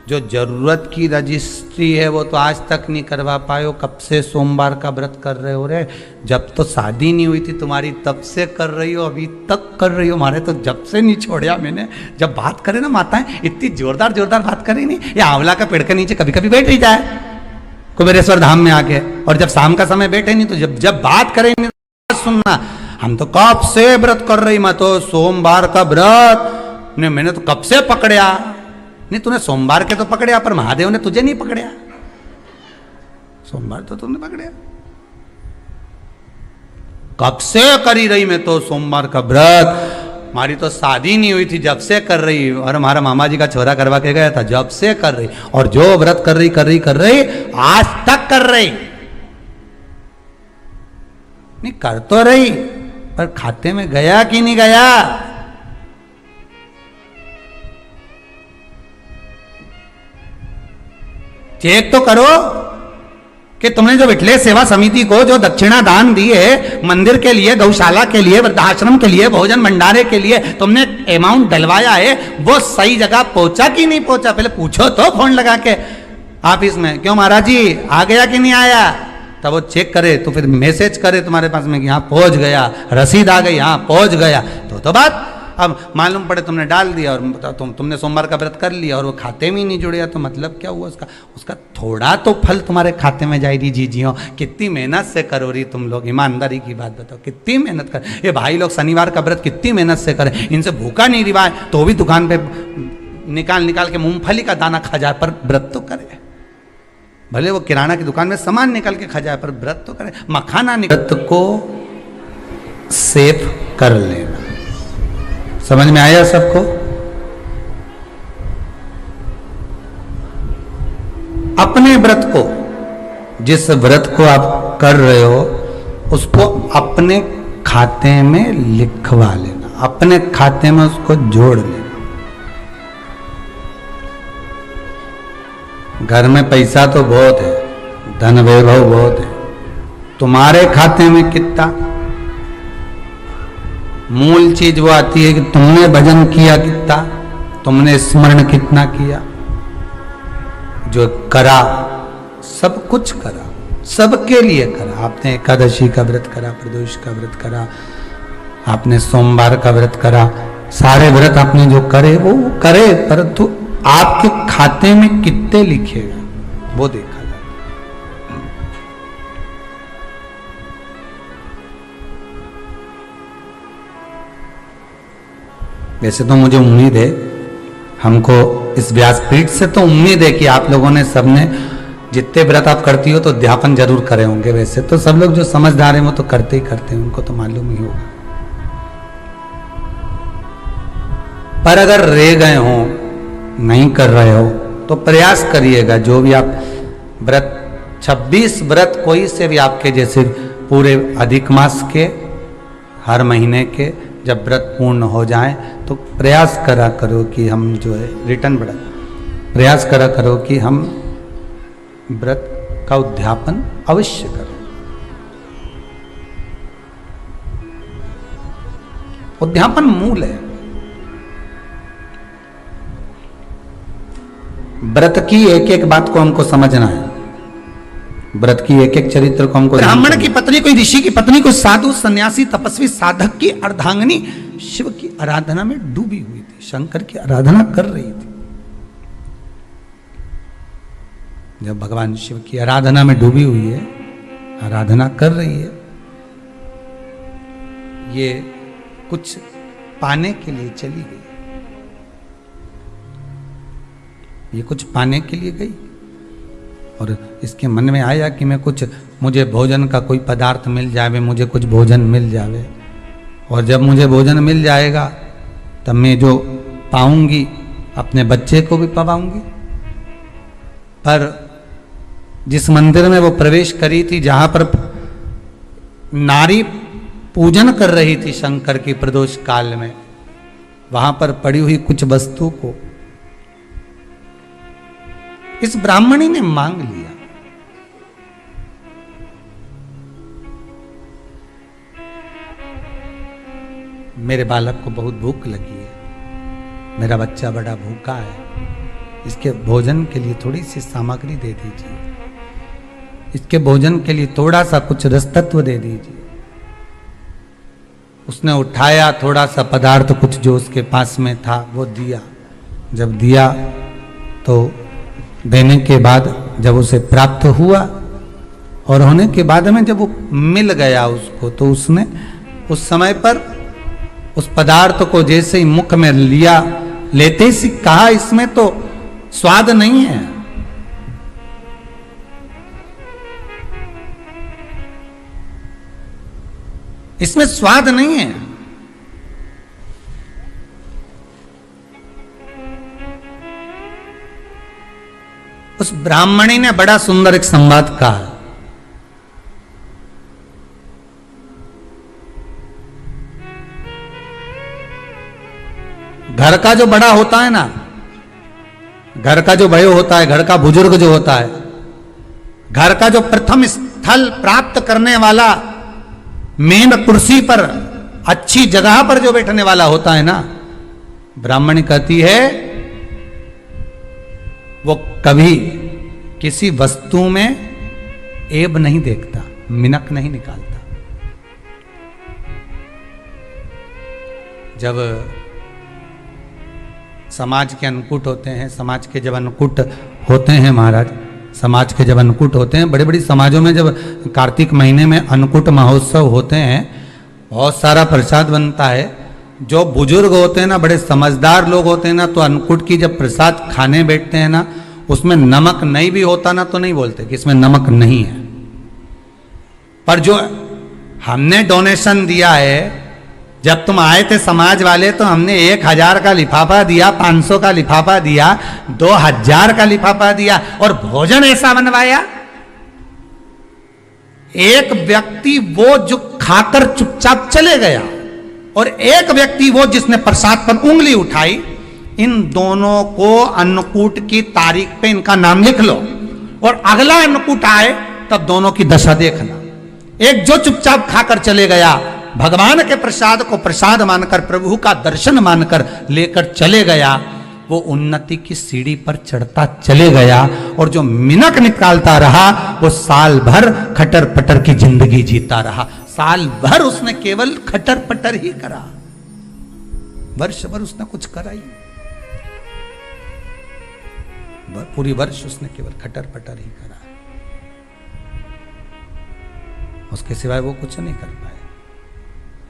जो जरूरत की रजिस्ट्री है वो तो आज तक नहीं करवा पाए हो। कब से सोमवार का व्रत कर रहे हो रे? जब तो शादी नहीं हुई थी तुम्हारी तब से कर रही हो, अभी तक कर रही हो। हमारे तो जब से नहीं छोड़ा मैंने। जब बात करे ना माताएं इतनी जोरदार जोरदार बात करें नहीं, या आंवला का पेड़ के नीचे कभी कभी बैठ ही जाए कुबेरेश्वर धाम में आके, और जब शाम का समय बैठे नहीं तो जब बात करें नहीं तो सुनना। हम तो कब से व्रत कर रही, मैं तो सोमवार का व्रत ने मैंने तो कब से पकड़िया। नहीं, तूने सोमवार के तो पकड़िया, पर महादेव ने तुझे नहीं पकड़िया। सोमवार तो तुमने पकड़िया। कब से करी रही मैं तो सोमवार का व्रत। हमारी तो शादी नहीं हुई थी जब से कर रही, और हमारा मामा जी का छोरा करवा के गया था जब से कर रही। और जो व्रत कर रही आज तक कर रही। नहीं कर तो रही, पर खाते में गया कि नहीं गया? चेक तो करो कि तुमने जो विठले सेवा समिति को जो दक्षिणा दान दी है, मंदिर के लिए, गौशाला के लिए, वृद्धाश्रम के लिए, भोजन भंडारे के लिए तुमने अमाउंट डलवाया है, वो सही जगह पहुंचा कि नहीं पहुंचा? पहले पूछो तो फोन लगा के ऑफिस में, क्यों महाराज जी आ गया कि नहीं आया? तब वो चेक करे तो फिर मैसेज करे तुम्हारे पास में कि यहाँ पहुंच गया, रसीद आ गई, यहाँ पहुंच गया, तो बात। अब मालूम पड़े तुमने डाल दिया और तुमने सोमवार का व्रत कर लिया और वो खाते में ही नहीं जुड़िया, तो मतलब क्या हुआ उसका थोड़ा तो फल तुम्हारे खाते में जाएगी। जीजियों कितनी मेहनत से करो रही तुम लोग, ईमानदारी की बात बताओ, कितनी मेहनत कर। ये भाई लोग शनिवार का व्रत कितनी मेहनत से करें, इनसे भूखा नहीं रिवाए तो भी दुकान पे निकाल के मूंगफली का दाना खा जाए, पर व्रत तो करे। भले वो किराना की दुकान में सामान निकाल के खा जाए, पर व्रत तो करे। मखाना व्रत को सेफ कर लेना। समझ में आया सबको? अपने व्रत को, जिस व्रत को आप कर रहे हो उसको अपने खाते में लिखवा लेना, अपने खाते में उसको जोड़ लेना। घर में पैसा तो बहुत है, धन वैभव बहुत है, तुम्हारे खाते में कितना? मूल चीज वो आती है कि तुमने भजन किया कितना, तुमने स्मरण कितना किया, जो करा सब कुछ करा, सबके लिए करा। आपने एकादशी का व्रत करा, प्रदोष का व्रत करा, आपने सोमवार का व्रत करा, सारे व्रत आपने जो करे वो करे, परंतु आपके खाते में कितने लिखेगा वो देखा। वैसे तो मुझे उम्मीद है, हमको इस व्यासपीठ से तो उम्मीद है कि आप लोगों ने सबने जितने व्रत आप करती हो तो अध्यापन जरूर करे होंगे। वैसे तो सब लोग जो समझदार हैं वो तो करते ही करते हैं, उनको तो मालूम ही होगा। पर अगर रह गए हो, नहीं कर रहे हो, तो प्रयास करिएगा। जो भी आप व्रत 26 व्रत कोई से भी आपके जैसे पूरे अधिक मास के हर महीने के जब व्रत पूर्ण हो जाए तो प्रयास करा करो कि हम जो है रिटर्न बढ़ा, प्रयास करा करो कि हम व्रत का उद्यापन अवश्य करें। उद्यापन मूल है। व्रत की एक एक बात को हमको समझना है, व्रत की एक एक चरित्र को हमको। ब्राह्मण की पत्नी, कोई ऋषि की पत्नी, कोई साधु सन्यासी तपस्वी साधक की अर्धांगिनी शिव की आराधना में डूबी हुई थी, शंकर की आराधना कर रही थी। जब भगवान शिव की आराधना में डूबी हुई है, आराधना कर रही है, ये कुछ पाने के लिए चली गई, ये कुछ पाने के लिए गई और इसके मन में आया कि मैं कुछ, मुझे भोजन का कोई पदार्थ मिल जावे, मुझे कुछ भोजन मिल जावे, और जब मुझे भोजन मिल जाएगा तब मैं जो पाऊंगी अपने बच्चे को भी पाऊंगी। पर जिस मंदिर में वो प्रवेश करी थी, जहां पर नारी पूजन कर रही थी शंकर की प्रदोष काल में, वहां पर पड़ी हुई कुछ वस्तु को इस ब्राह्मणी ने मांग लिया। मेरे बालक को बहुत भूख लगी है, मेरा बच्चा बड़ा भूखा है, इसके भोजन के लिए थोड़ी सी सामग्री दे दीजिए, इसके भोजन के लिए थोड़ा सा कुछ रसतत्व दे दीजिए। उसने उठाया थोड़ा सा पदार्थ, कुछ जो उसके पास में था वो दिया। जब दिया तो देने के बाद जब उसे प्राप्त हुआ और होने के बाद में जब वो मिल गया उसको, तो उसने उस समय पर उस पदार्थ को जैसे ही मुख में लिया, लेते ही कहा इसमें तो स्वाद नहीं है। इसमें स्वाद नहीं है। उस ब्राह्मणी ने बड़ा सुंदर एक संवाद कहा। घर का जो बड़ा होता है ना, घर का जो बड़े होता है, घर का बुजुर्ग जो होता है, घर का जो प्रथम स्थल प्राप्त करने वाला, मेन कुर्सी पर, अच्छी जगह पर जो बैठने वाला होता है ना, ब्राह्मणी कहती है वो कभी किसी वस्तु में ऐब नहीं देखता, मिनक नहीं निकालता। जब समाज के अन्नकूट होते हैं, समाज के जब अन्नकूट होते हैं महाराज, समाज के जब अन्नकूट होते हैं, बड़े बड़ी समाजों में जब कार्तिक महीने में अन्नकूट महोत्सव होते हैं, बहुत सारा प्रसाद बनता है। जो बुजुर्ग होते हैं ना, बड़े समझदार लोग होते हैं ना, तो अन्नकूट की जब प्रसाद खाने बैठते हैं ना, उसमें नमक नहीं भी होता ना, तो नहीं बोलते कि इसमें नमक नहीं है। पर जो हमने डोनेशन दिया है, जब तुम आए थे समाज वाले, तो हमने 1000 का लिफाफा दिया, 500 का लिफाफा दिया, 2000 का लिफाफा दिया, और भोजन ऐसा बनवाया। एक व्यक्ति वो जो खाकर चुपचाप चले गया, और एक व्यक्ति वो जिसने प्रसाद पर उंगली उठाई। इन दोनों को अन्नकूट की तारीख पे इनका नाम लिख लो, और अगला अन्नकूट आए तब दोनों की दशा देखना। एक जो चुपचाप खाकर चले गया, भगवान के प्रसाद को प्रसाद मानकर, प्रभु का दर्शन मानकर लेकर चले गया, वो उन्नति की सीढ़ी पर चढ़ता चले गया, और जो मिनक निकालता रहा वो साल भर खटर पटर की जिंदगी जीता रहा। साल भर उसने केवल खटर पटर ही करा, वर्ष भर उसने कुछ करा ही, पूरी वर्ष उसने केवल खटर पटर ही करा, उसके सिवाय वो कुछ नहीं कर पाया।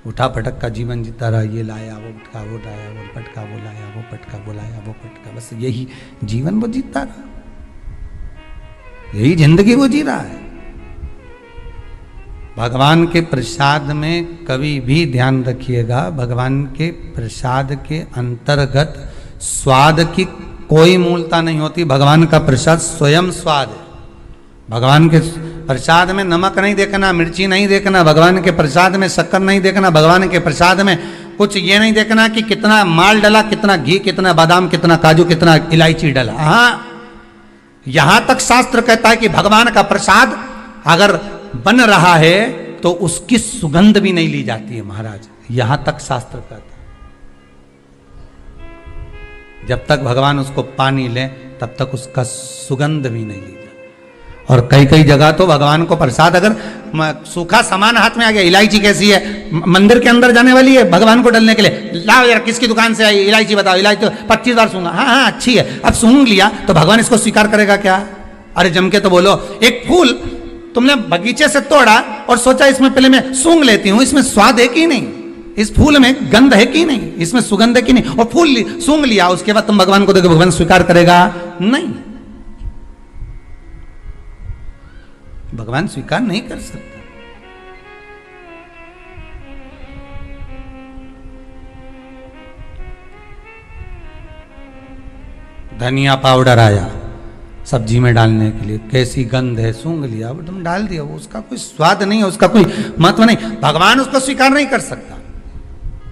उठा पटक का जीवन जीता रहा, ये लाया वो पटका, वो लाया वो पटका, वो लाया वो पटका, वो लाया वो पटका, बस यही जीवन वो जीता रहा, यही जिंदगी वो जी रहा है। भगवान के प्रसाद में कभी भी ध्यान रखिएगा, भगवान के प्रसाद के अंतर्गत स्वाद की कोई मूलता नहीं होती। भगवान का प्रसाद स्वयं स्वाद है। भगवान के प्रसाद में नमक नहीं देखना, मिर्ची नहीं देखना, भगवान के प्रसाद में शक्कर नहीं देखना, भगवान के प्रसाद में कुछ ये नहीं देखना कि कितना माल डला, कितना घी, कितना बादाम, कितना काजू, कितना इलायची डला। हाँ, यहां तक शास्त्र कहता है कि भगवान का प्रसाद अगर बन रहा है तो उसकी सुगंध भी नहीं ली जाती है महाराज। यहां तक शास्त्र कहता है। जब तक भगवान उसको पानी ले तब तक उसका सुगंध भी नहीं लीजिए। और कई कई जगह तो भगवान को प्रसाद अगर सूखा सामान हाथ में आ गया, इलायची कैसी है, मंदिर के अंदर जाने वाली है भगवान को डलने के लिए, लाओ यार किसकी दुकान से आई इलायची बताओ, इलायची तो 25 बार सूंघा, हाँ हाँ अच्छी है, अब सूंघ लिया तो भगवान इसको स्वीकार करेगा क्या? अरे जम के तो बोलो, एक फूल तुमने बगीचे से तोड़ा और सोचा इसमें पहले मैं सूंघ लेती हूं, इसमें स्वाद है कि नहीं, इस फूल में गंध है कि नहीं, इसमें सुगंध है कि नहीं, और फूल सूंघ लिया, उसके बाद तुम भगवान को देखो, भगवान स्वीकार करेगा नहीं, भगवान स्वीकार नहीं कर सकता। धनिया पाउडर आया सब्जी में डालने के लिए, कैसी गंध है, सूंघ लिया, वो तुम डाल दिया, वो उसका कोई स्वाद नहीं है, उसका कोई महत्व नहीं, भगवान उसको स्वीकार नहीं कर सकता,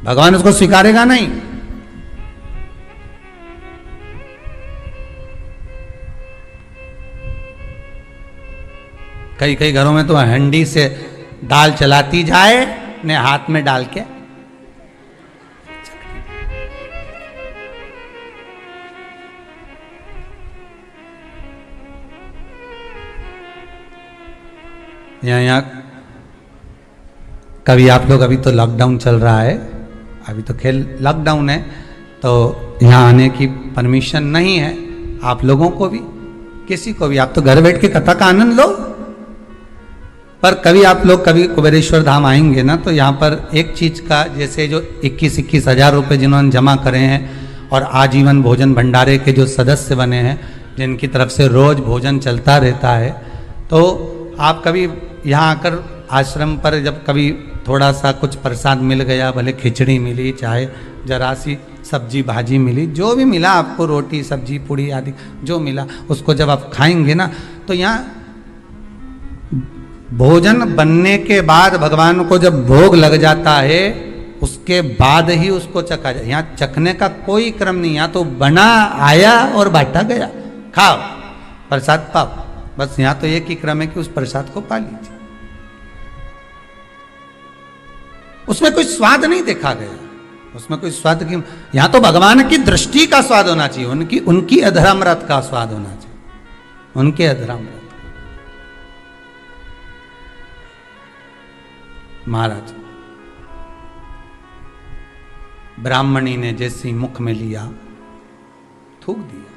भगवान उसको स्वीकारेगा नहीं। कई कई घरों में तो हंडी से दाल चलाती जाए ने हाथ में डाल के, यहाँ कभी आप लोग, अभी तो लॉकडाउन चल रहा है, अभी तो खेल लॉकडाउन है, तो यहाँ आने की परमिशन नहीं है आप लोगों को भी, किसी को भी, आप तो घर बैठ के कथा का आनंद लो। पर कभी आप लोग कभी कुबेरेश्वर धाम आएंगे ना, तो यहाँ पर एक चीज का, जैसे जो 21-21 हजार रुपये जिन्होंने जमा करे हैं और आजीवन भोजन भंडारे के जो सदस्य बने हैं, जिनकी तरफ से रोज भोजन चलता रहता है, तो आप कभी यहाँ आकर आश्रम पर जब कभी थोड़ा सा कुछ प्रसाद मिल गया, भले खिचड़ी मिली, चाहे जरा सी सब्जी भाजी मिली, जो भी मिला आपको, रोटी सब्जी पूड़ी आदि जो मिला, उसको जब आप खाएंगे ना, तो यहाँ भोजन बनने के बाद भगवान को जब भोग लग जाता है, उसके बाद ही उसको चखा जाए। यहाँ चखने का कोई क्रम नहीं, यहाँ तो बना आया और बांटा गया, खाओ प्रसाद पाओ, बस यहाँ तो एक ही क्रम है कि उस प्रसाद को पा लीजिए। उसमें कोई स्वाद नहीं देखा गया, उसमें कोई स्वाद की, यहाँ तो भगवान की दृष्टि का स्वाद होना चाहिए, उनकी अधरामृत का स्वाद होना चाहिए, उनके अधरामृत। महाराज ब्राह्मणी ने जैसी मुख में लिया थूक दिया,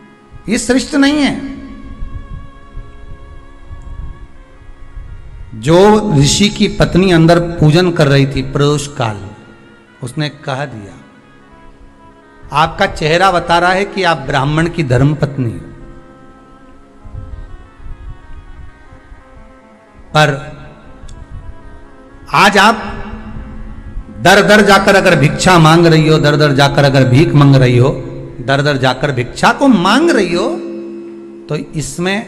ये श्रेष्ठ नहीं है। जो ऋषि की पत्नी अंदर पूजन कर रही थी प्रदोष काल, उसने कह दिया, आपका चेहरा बता रहा है कि आप ब्राह्मण की धर्म पत्नी हो, पर आज आप दर दर जाकर अगर भिक्षा मांग रही हो, दर दर जाकर अगर भीख मांग रही हो, दर दर जाकर भिक्षा को मांग रही हो, तो इसमें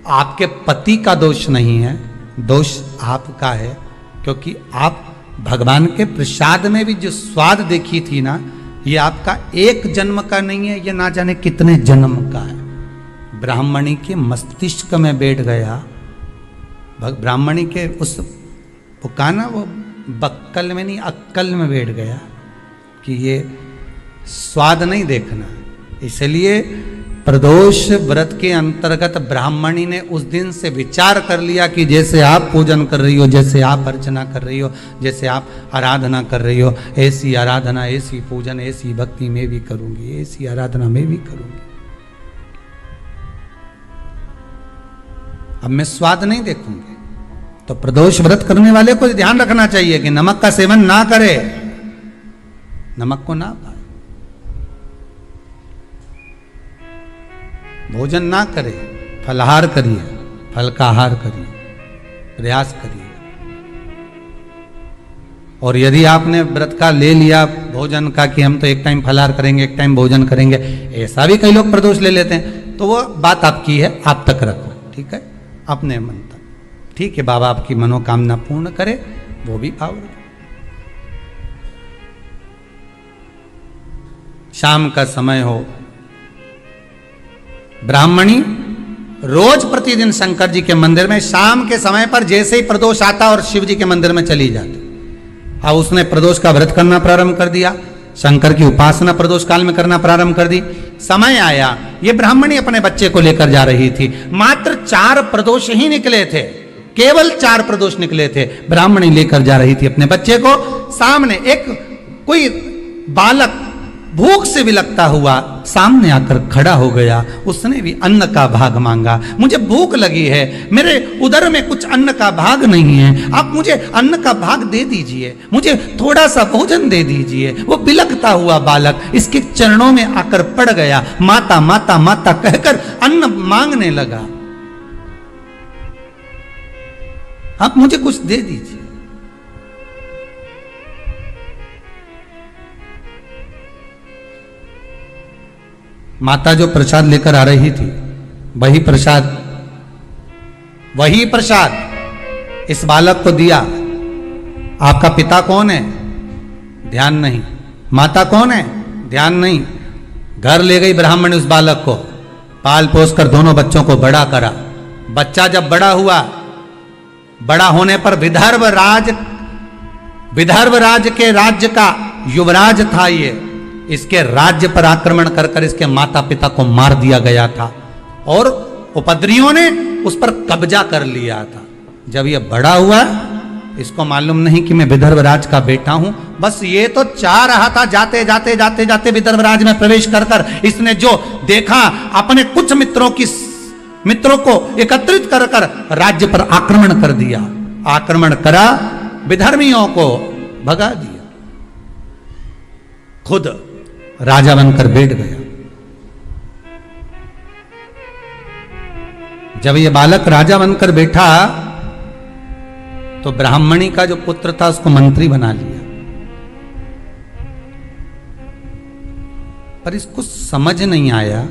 आपके पति का दोष नहीं है, दोष आपका है, क्योंकि आप भगवान के प्रसाद में भी जो स्वाद देखी थी ना, ये आपका एक जन्म का नहीं है, ये ना जाने कितने जन्म का है। ब्राह्मणी के मस्तिष्क में बैठ गया, ब्राह्मणी के उस पुकाना वो बक्कल में नहीं अक्कल में बैठ गया कि ये स्वाद नहीं देखना। इसलिए प्रदोष व्रत के अंतर्गत ब्राह्मणी ने उस दिन से विचार कर लिया कि जैसे आप पूजन कर रही हो, जैसे आप अर्चना कर रही हो, जैसे आप आराधना कर रही हो, ऐसी आराधना, ऐसी पूजन, ऐसी भक्ति मैं भी करूंगी, ऐसी आराधना मैं भी करूंगी। अब मैं स्वाद नहीं देखूंगी। तो प्रदोष व्रत करने वाले को ध्यान रखना चाहिए कि नमक का सेवन ना करे, नमक को ना खाए, भोजन ना करे, फलाहार करिए, फल का आहार करिए, प्रयास करिए। और यदि आपने व्रत का ले लिया भोजन का कि हम तो एक टाइम फलाहार करेंगे, एक टाइम भोजन करेंगे, ऐसा भी कई लोग प्रदोष ले लेते हैं, तो वो बात आपकी है, आप तक रखो, ठीक है, अपने मन तक, ठीक है, बाबा आपकी मनोकामना पूर्ण करे, वो भी भाव रखो। शाम का समय हो, ब्राह्मणी रोज प्रतिदिन शंकर जी के मंदिर में शाम के समय पर जैसे ही प्रदोष आता और शिव जी के मंदिर में चली जाती, अब उसने प्रदोष का व्रत करना प्रारंभ कर दिया, शंकर की उपासना प्रदोष काल में करना प्रारंभ कर दी। समय आया, ये ब्राह्मणी अपने बच्चे को लेकर जा रही थी। मात्र 4 प्रदोष ही निकले थे, केवल 4 प्रदोष निकले थे। ब्राह्मणी लेकर जा रही थी अपने बच्चे को। सामने एक कोई बालक भूख से विलकता हुआ सामने आकर खड़ा हो गया। उसने भी अन्न का भाग मांगा। मुझे भूख लगी है, मेरे उदर में कुछ अन्न का भाग नहीं है, आप मुझे अन्न का भाग दे दीजिए, मुझे थोड़ा सा भोजन दे दीजिए। वो बिलकता हुआ बालक इसके चरणों में आकर पड़ गया। माता माता माता कहकर अन्न मांगने लगा, आप मुझे कुछ दे दीजिए। माता जो प्रसाद लेकर आ रही थी, वही प्रसाद इस बालक को दिया। आपका पिता कौन है? ध्यान नहीं। माता कौन है? ध्यान नहीं। घर ले गई ब्राह्मण उस बालक को, पाल पोस कर दोनों बच्चों को बड़ा करा। बच्चा जब बड़ा हुआ, बड़ा होने पर विदर्भ राज के राज्य का युवराज था ये। इसके राज्य पर आक्रमण कर कर इसके माता पिता को मार दिया गया था और उपद्रवियों ने उस पर कब्जा कर लिया था। जब ये बड़ा हुआ, इसको मालूम नहीं कि मैं विदर्भ राज का बेटा हूं, बस ये तो चाह रहा था जाते जाते जाते जाते विदर्भ राज में प्रवेश कर कर इसने जो देखा, अपने कुछ मित्रों को एकत्रित कर कर राज्य पर आक्रमण कर दिया। आक्रमण करा, विधर्मियों को भगा दिया, खुद राजा बनकर बैठ गया। जब ये बालक राजा बनकर बैठा तो ब्राह्मणी का जो पुत्र था उसको मंत्री बना लिया। पर इसको समझ नहीं आया,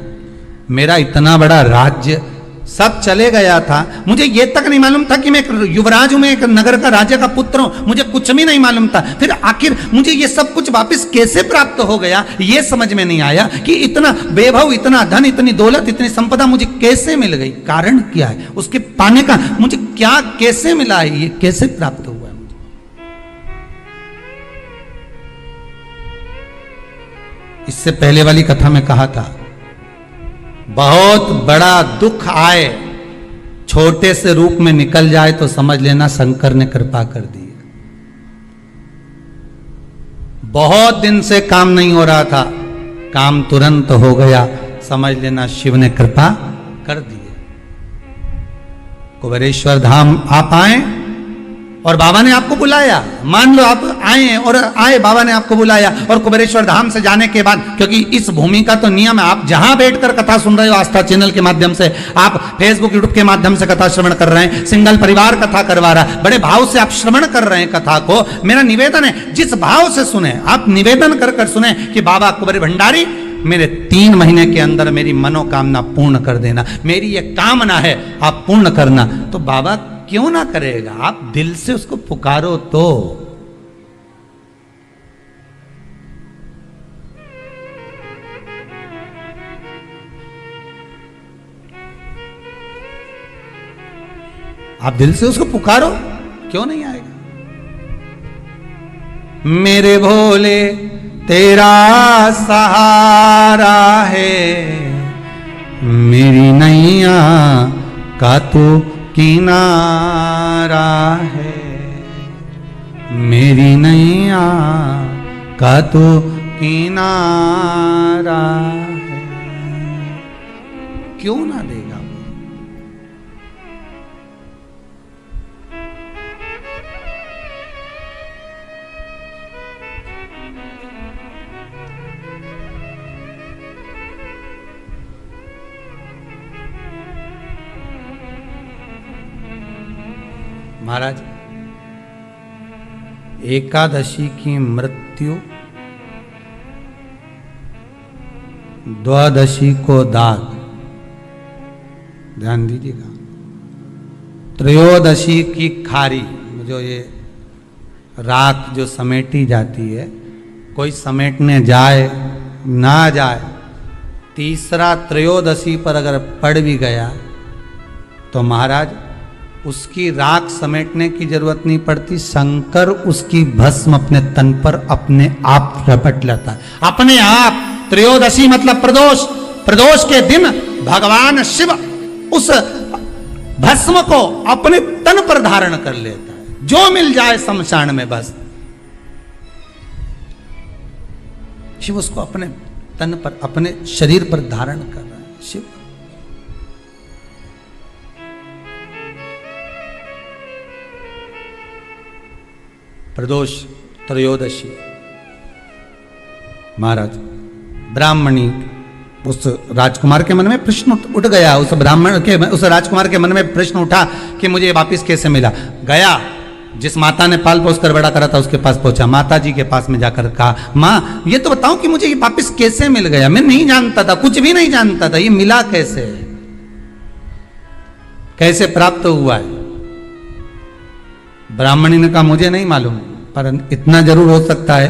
मेरा इतना बड़ा राज्य सब चले गया था, मुझे ये तक नहीं मालूम था कि मैं एक युवराज हूं, मैं एक नगर का राजा का पुत्र हूं, मुझे कुछ भी नहीं मालूम था। फिर आखिर मुझे ये सब कुछ वापस कैसे प्राप्त हो गया, ये समझ में नहीं आया कि इतना वैभव, इतना धन, इतनी दौलत, इतनी संपदा मुझे कैसे मिल गई, कारण क्या है, उसके पाने का मुझे क्या कैसे मिला है, ये कैसे प्राप्त हुआ है मुझे। इससे पहले वाली कथा में कहा था, बहुत बड़ा दुख आए, छोटे से रूप में निकल जाए तो समझ लेना शंकर ने कृपा कर दी। बहुत दिन से काम नहीं हो रहा था, काम तुरंत हो गया, समझ लेना शिव ने कृपा कर दी। कुबेरेश्वर धाम आप आए और बाबा ने आपको बुलाया, मान लो आप आए और बाबा ने आपको बुलाया, और कुबेरेश्वर धाम से जाने के बाद, क्योंकि इस भूमि का तो नियम है, आप जहां बैठकर कथा सुन रहे हो, आस्था चैनल के माध्यम से, आप फेसबुक यूट्यूब के माध्यम से कथा श्रवण कर रहे हैं, सिंगल परिवार कथा करवा रहा है, बड़े भाव से आप श्रवण कर रहे हैं कथा को। मेरा निवेदन है, जिस भाव से सुने, आप निवेदन कर कर सुने कि बाबा कुबेर भंडारी मेरे 3 महीने के अंदर मेरी मनोकामना पूर्ण कर देना, मेरी ये कामना है आप पूर्ण करना। तो बाबा क्यों ना करेगा, आप दिल से उसको पुकारो तो। आप दिल से उसको पुकारो, क्यों नहीं आएगा। मेरे भोले तेरा सहारा है, मेरी नैया का तू किनारा है, मेरी नैया का तो किनारा है, क्यों ना देगा वो। महाराज, एकादशी की मृत्यु, द्वादशी को दाग, ध्यान दीजिएगा, त्रयोदशी की खारी, जो ये राख जो समेटी जाती है, कोई समेटने जाए ना जाए, तीसरा त्रयोदशी पर अगर पड़ भी गया तो महाराज उसकी राख समेटने की जरूरत नहीं पड़ती, शंकर उसकी भस्म अपने तन पर अपने आप रपट लेता है, अपने आप। त्रयोदशी मतलब प्रदोष, प्रदोष के दिन भगवान शिव उस भस्म को अपने तन पर धारण कर लेता है, जो मिल जाए शमशान में बस शिव उसको अपने तन पर, अपने शरीर पर धारण कर रहा है शिव। प्रदोष त्रयोदशी, महाराज ब्राह्मणी, उस राजकुमार के मन में प्रश्न उठ गया, उस ब्राह्मण के, उस राजकुमार के मन में प्रश्न उठा कि मुझे वापिस कैसे मिला। गया, जिस माता ने पाल पोस कर बड़ा करा था उसके पास पहुंचा, माता जी के पास में जाकर कहा, माँ ये तो बताओ कि मुझे ये वापिस कैसे मिल गया, मैं नहीं जानता था, कुछ भी नहीं जानता था, ये मिला कैसे, कैसे प्राप्त हुआ है। ब्राह्मणी ने कहा मुझे नहीं मालूम, पर इतना जरूर हो सकता है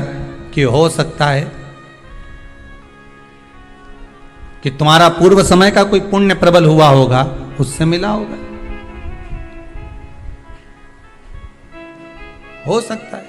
कि हो सकता है कि तुम्हारा पूर्व समय का कोई पुण्य प्रबल हुआ होगा, उससे मिला होगा, हो सकता है।